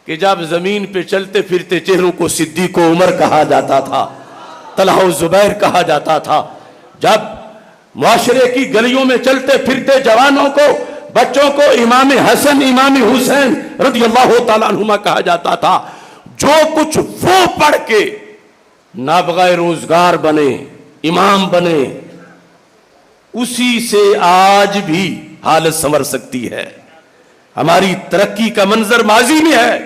کہ جب زمین پہ چلتے پھرتے چہروں کو صدیق و عمر کہا جاتا تھا، طلحہ و زبیر کہا جاتا تھا، جب معاشرے کی گلیوں میں چلتے پھرتے جوانوں کو، بچوں کو امام حسن امام حسین رضی اللہ تعالیٰ عنہما کہا جاتا تھا، جو کچھ وہ پڑھ کے نابغہ روزگار بنے، امام بنے، اسی سے آج بھی حالت سنور سکتی ہے۔ ہماری ترقی کا منظر ماضی میں ہے،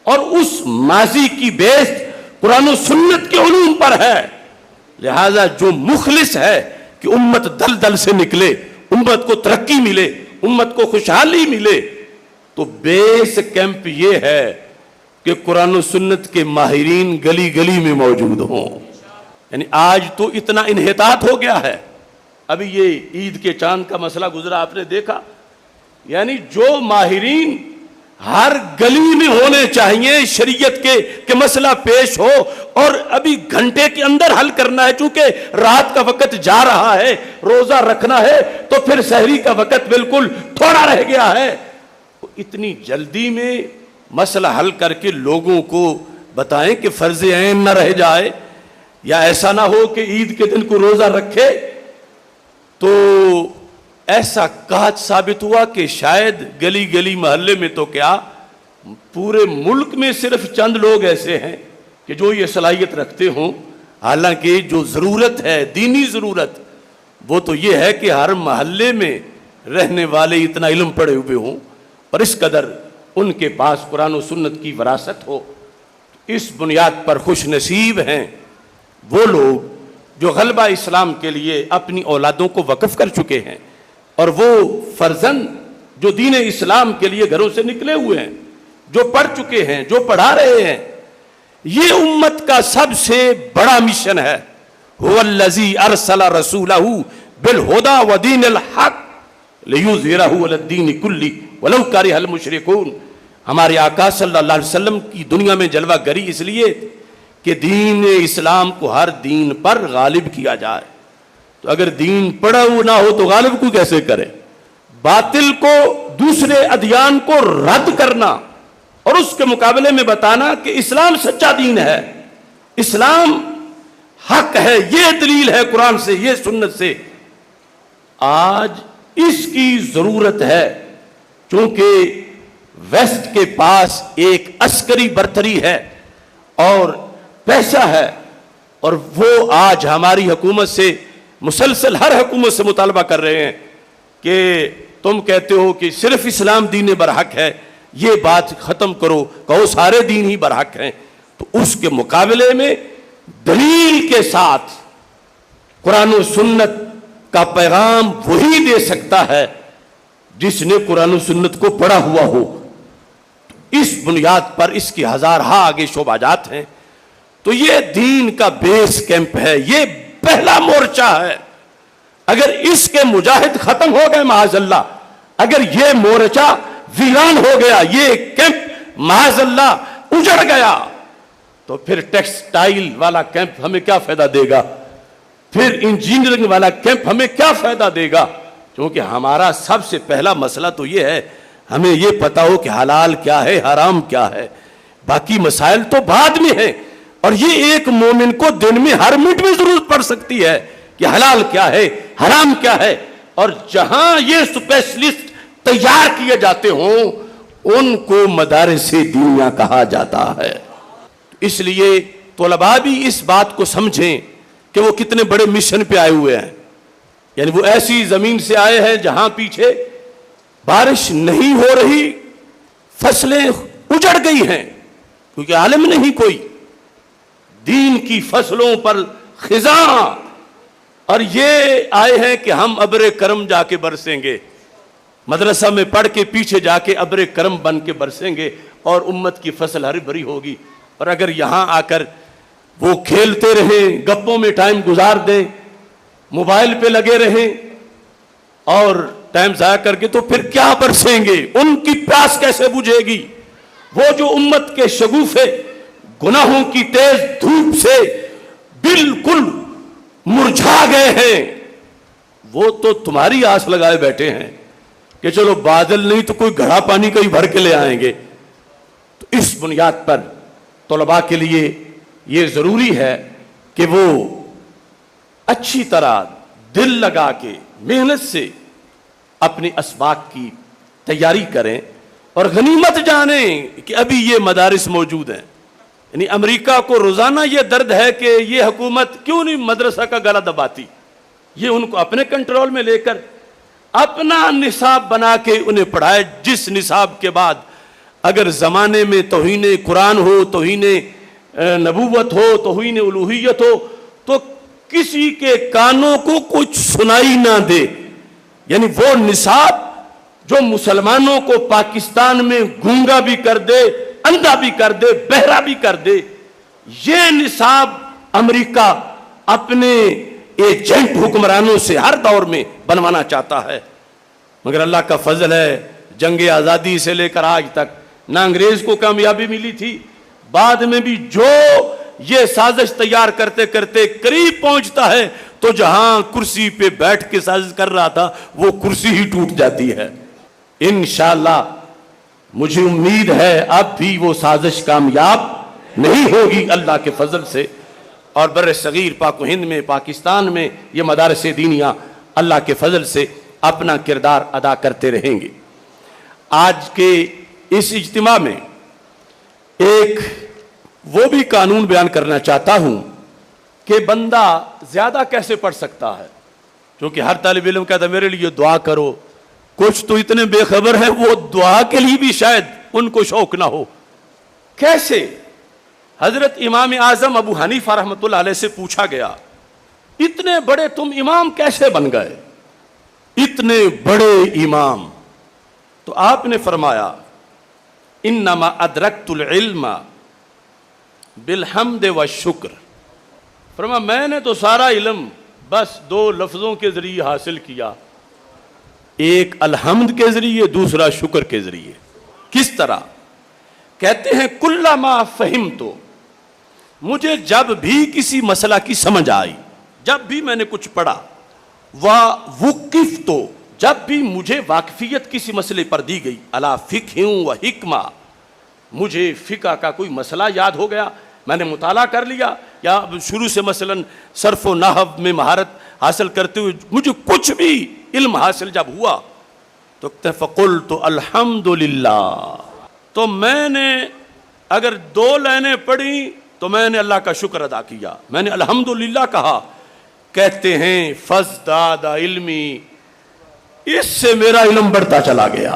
اور اس ماضی کی بیس قرآن و سنت کے علوم پر ہے۔ لہذا جو مخلص ہے کہ امت دلدل سے نکلے، امت کو ترقی ملے، امت کو خوشحالی ملے، تو بیس کیمپ یہ ہے کہ قرآن و سنت کے ماہرین گلی گلی میں موجود ہوں۔ یعنی آج تو اتنا انحطاط ہو گیا ہے۔ ابھی یہ عید کے چاند کا مسئلہ گزرا، آپ نے دیکھا، یعنی جو ماہرین ہر گلی میں ہونے چاہیے شریعت کے کہ مسئلہ پیش ہو، اور ابھی گھنٹے کے اندر حل کرنا ہے، چونکہ رات کا وقت جا رہا ہے، روزہ رکھنا ہے، تو پھر سحری کا وقت بالکل تھوڑا رہ گیا ہے، اتنی جلدی میں مسئلہ حل کر کے لوگوں کو بتائیں کہ فرض عین نہ رہ جائے، یا ایسا نہ ہو کہ عید کے دن کو روزہ رکھے۔ تو ایسا کاج ثابت ہوا کہ شاید گلی گلی محلے میں تو کیا پورے ملک میں صرف چند لوگ ایسے ہیں کہ جو یہ صلاحیت رکھتے ہوں، حالانکہ جو ضرورت ہے، دینی ضرورت، وہ تو یہ ہے کہ ہر محلے میں رہنے والے اتنا علم پڑھے ہوئے ہوں اور اس قدر ان کے پاس قرآن و سنت کی وراثت ہو۔ اس بنیاد پر خوش نصیب ہیں وہ لوگ جو غلبہ اسلام کے لیے اپنی اولادوں کو وقف کر چکے ہیں، اور وہ فرزند جو دین اسلام کے لیے گھروں سے نکلے ہوئے ہیں، جو پڑھ چکے ہیں، جو پڑھا رہے ہیں۔ یہ امت کا سب سے بڑا مشن ہے۔ هو الذی ارسل رسولہ بالہدی ودین الحق لیظہرہ علی الدین کلہ ولو کرہ المشرکون۔ ہمارے آقا صلی اللہ علیہ وسلم کی دنیا میں جلوہ گری اس لیے کہ دین اسلام کو ہر دین پر غالب کیا جائے۔ تو اگر دین پڑھا ہوا نہ ہو تو غالب کو کیسے کرے؟ باطل کو، دوسرے ادیان کو رد کرنا اور اس کے مقابلے میں بتانا کہ اسلام سچا دین ہے، اسلام حق ہے، یہ دلیل ہے قرآن سے، یہ سنت سے۔ آج اس کی ضرورت ہے، چونکہ ویسٹ کے پاس ایک عسکری برتری ہے اور پیسہ ہے، اور وہ آج ہماری حکومت سے مسلسل ہر حکومت سے مطالبہ کر رہے ہیں کہ تم کہتے ہو کہ صرف اسلام دین برحق ہے، یہ بات ختم کرو، کہو سارے دین ہی برحق ہیں۔ تو اس کے مقابلے میں دلیل کے ساتھ قرآن و سنت کا پیغام وہی دے سکتا ہے جس نے قرآن و سنت کو پڑھا ہوا ہو۔ اس بنیاد پر اس کی ہزارہا آگے شعبات ہیں۔ تو یہ دین کا بیس کیمپ ہے، یہ پہلا مورچہ ہے۔ اگر اس کے مجاہد ختم ہو گئے معاذ اللہ، اگر یہ مورچہ ویران ہو گیا، یہ کیمپ معاذ اللہ اجڑ گیا، تو پھر ٹیکسٹائل والا کیمپ ہمیں کیا فائدہ دے گا، پھر انجینئرنگ والا کیمپ ہمیں کیا فائدہ دے گا؟ کیونکہ ہمارا سب سے پہلا مسئلہ تو یہ ہے، ہمیں یہ پتا ہو کہ حلال کیا ہے، حرام کیا ہے، باقی مسائل تو بعد میں ہیں۔ اور یہ ایک مومن کو دن میں ہر منٹ میں ضرورت پڑ سکتی ہے کہ حلال کیا ہے، حرام کیا ہے، اور جہاں یہ اسپیشلسٹ تیار کیے جاتے ہوں ان کو مدارس دینیا کہا جاتا ہے۔ اس لیے طلباء بھی اس بات کو سمجھیں کہ وہ کتنے بڑے مشن پہ آئے ہوئے ہیں۔ یعنی وہ ایسی زمین سے آئے ہیں جہاں پیچھے بارش نہیں ہو رہی، فصلیں اجڑ گئی ہیں، کیونکہ عالم نہیں کوئی، دین کی فصلوں پر خزاں، اور یہ آئے ہیں کہ ہم ابر کرم جا کے برسیں گے، مدرسہ میں پڑھ کے پیچھے جا کے ابر کرم بن کے برسیں گے اور امت کی فصل ہری بھری ہوگی۔ اور اگر یہاں آ کر وہ کھیلتے رہیں، گپوں میں ٹائم گزار دیں، موبائل پہ لگے رہیں اور ٹائم ضائع کر کے، تو پھر کیا برسیں گے؟ ان کی پیاس کیسے بجھے گی؟ وہ جو امت کے شگوفے گناہوں کی تیز دھوپ سے بالکل مرجھا گئے ہیں، وہ تو تمہاری آس لگائے بیٹھے ہیں کہ چلو بادل نہیں تو کوئی گھڑا پانی کا ہی بھر کے لے آئیں گے۔ تو تو اس بنیاد پر طلباء کے لیے یہ ضروری ہے کہ وہ اچھی طرح دل لگا کے محنت سے اپنی اسباق کی تیاری کریں اور غنیمت جانیں کہ ابھی یہ مدارس موجود ہیں. یعنی امریکہ کو روزانہ یہ درد ہے کہ یہ حکومت کیوں نہیں مدرسہ کا گلا دباتی. یہ ان کو اپنے کنٹرول میں لے کر اپنا نصاب بنا کے انہیں پڑھائے, جس نصاب کے بعد اگر زمانے میں توہین قرآن ہو, توہین نبوت ہو, توہین الوہیت ہو, تو کسی کے کانوں کو کچھ سنائی نہ دے. یعنی وہ نصاب جو مسلمانوں کو پاکستان میں گونگا بھی کر دے, اندھا بھی کر دے, بہرا بھی کر دے, یہ نصاب امریکہ اپنے ایجنٹ حکمرانوں سے ہر دور میں بنوانا چاہتا ہے. مگر اللہ کا فضل ہے, جنگ آزادی سے لے کر آج تک نہ انگریز کو کامیابی ملی تھی, بعد میں بھی جو یہ سازش تیار کرتے کرتے قریب پہنچتا ہے تو جہاں کرسی پہ بیٹھ کے سازش کر رہا تھا وہ کرسی ہی ٹوٹ جاتی ہے. انشاءاللہ مجھے امید ہے اب بھی وہ سازش کامیاب نہیں ہوگی اللہ کے فضل سے, اور بر صغیر پاک و ہند میں, پاکستان میں یہ مدارس دینیاں اللہ کے فضل سے اپنا کردار ادا کرتے رہیں گے. آج کے اس اجتماع میں ایک وہ بھی قانون بیان کرنا چاہتا ہوں کہ بندہ زیادہ کیسے پڑھ سکتا ہے, کیونکہ ہر طالب علم کہتا ہے میرے لیے دعا کرو. کچھ تو اتنے بے خبر ہیں وہ دعا کے لیے بھی شاید ان کو شوق نہ ہو. کیسے؟ حضرت امام اعظم ابو حنیفہ رحمۃ اللہ علیہ سے پوچھا گیا اتنے بڑے تم امام کیسے بن گئے, اتنے بڑے امام؟ تو آپ نے فرمایا انما ادرکت العلم بالحمد والشکر. فرمایا میں نے تو سارا علم بس دو لفظوں کے ذریعے حاصل کیا, ایک الحمد کے ذریعے, دوسرا شکر کے ذریعے. کس طرح؟ کہتے ہیں کلما فہمتو, مجھے جب بھی کسی مسئلہ کی سمجھ آئی, جب بھی میں نے کچھ پڑھا, وقفتو, جب بھی مجھے واقفیت کسی مسئلے پر دی گئی, الا فقہ و حکمہ, مجھے فقہ کا کوئی مسئلہ یاد ہو گیا, میں نے مطالعہ کر لیا, یا شروع سے مثلا صرف و نحو میں مہارت حاصل کرتے ہوئے مجھے کچھ بھی علم حاصل جب ہوا تو فقلت الحمدللہ, تو میں نے اگر 2 لائنیں پڑھی تو میں نے اللہ کا شکر ادا کیا, میں نے الحمدللہ کہا. کہتے ہیں فازداد علمی, اس سے میرا علم بڑھتا چلا گیا.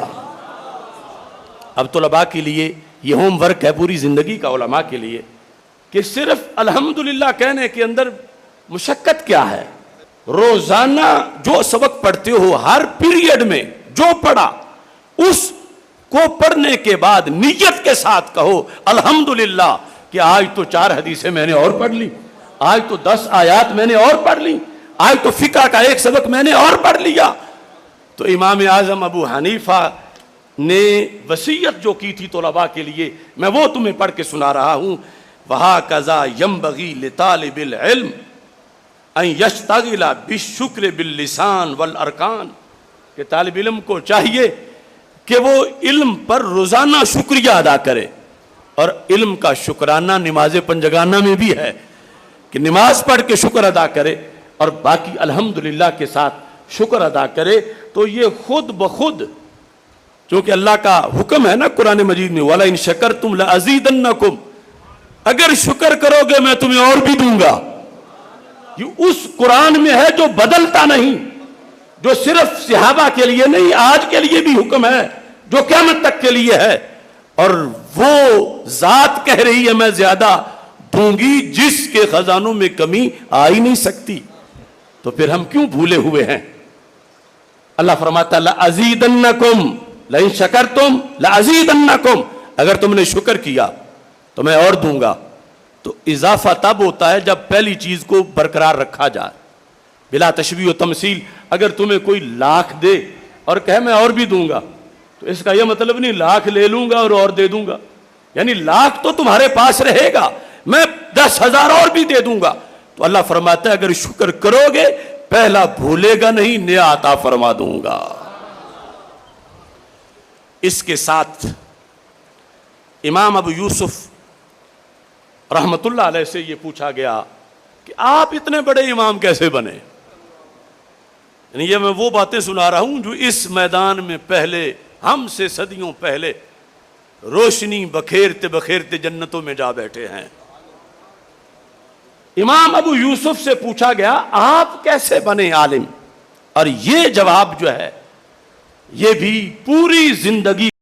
اب طلباء کے لیے یہ ہوم ورک ہے پوری زندگی کا, علماء کے لیے, کہ صرف الحمدللہ کہنے کے اندر مشقت کیا ہے. روزانہ جو سبق پڑھتے ہو ہر پیریڈ میں جو پڑھا اس کو پڑھنے کے بعد نیت کے ساتھ کہو الحمدللہ کہ آج تو 4 حدیثیں میں نے اور پڑھ لی, آج تو 10 آیات میں نے اور پڑھ لی, آج تو فقہ کا ایک سبق میں نے اور پڑھ لیا. تو امام اعظم ابو حنیفہ نے وصیت جو کی تھی طلباء کے لیے, میں وہ تمہیں پڑھ کے سنا رہا ہوں. وَهَكَذَا يَنبَغِي لِطَالِبِ الْعِلْمِ ان یشتغل بالشکر باللسان والارکان, کہ طالب علم کو چاہیے کہ وہ علم پر روزانہ شکریہ ادا کرے, اور علم کا شکرانہ نماز پنجگانہ میں بھی ہے کہ نماز پڑھ کے شکر ادا کرے اور باقی الحمدللہ کے ساتھ شکر ادا کرے. تو یہ خود بخود, چونکہ اللہ کا حکم ہے نا قرآن مجید میں وَلَئِن شَكَرْتُمْ لَأَزِيدَنَّكُمْ, اگر شکر کرو گے میں تمہیں اور بھی دوں گا. یہ اس قرآن میں ہے جو بدلتا نہیں, جو صرف صحابہ کے لیے نہیں آج کے لیے بھی حکم ہے, جو قیامت تک کے لیے ہے. اور وہ ذات کہہ رہی ہے میں زیادہ دوں گی جس کے خزانوں میں کمی آ ہی نہیں سکتی. تو پھر ہم کیوں بھولے ہوئے ہیں؟ اللہ فرماتا لَأَزِيدَنَّكُمْ لَإِن شَكَرْتُمْ لَأَزِيدَنَّكُمْ, اگر تم نے شکر کیا تو میں اور دوں گا. تو اضافہ تب ہوتا ہے جب پہلی چیز کو برقرار رکھا جائے بلا تشبیہ و تمثیل. اگر تمہیں کوئی 1,00,000 دے اور کہے میں اور بھی دوں گا, تو اس کا یہ مطلب نہیں 1,00,000 لے لوں گا اور دے دوں گا, یعنی 1,00,000 تو تمہارے پاس رہے گا, میں 10,000 اور بھی دے دوں گا. تو اللہ فرماتا ہے اگر شکر کرو گے پہلا بھولے گا نہیں, نیا عطا فرما دوں گا. اس کے ساتھ امام ابو یوسف رحمت اللہ علیہ سے یہ پوچھا گیا کہ آپ اتنے بڑے امام کیسے بنے؟ یعنی یہ میں وہ باتیں سنا رہا ہوں جو اس میدان میں پہلے ہم سے صدیوں پہلے روشنی بکھیرتے بکھیرتے جنتوں میں جا بیٹھے ہیں. امام ابو یوسف سے پوچھا گیا آپ کیسے بنے عالم؟ اور یہ جواب جو ہے یہ بھی پوری زندگی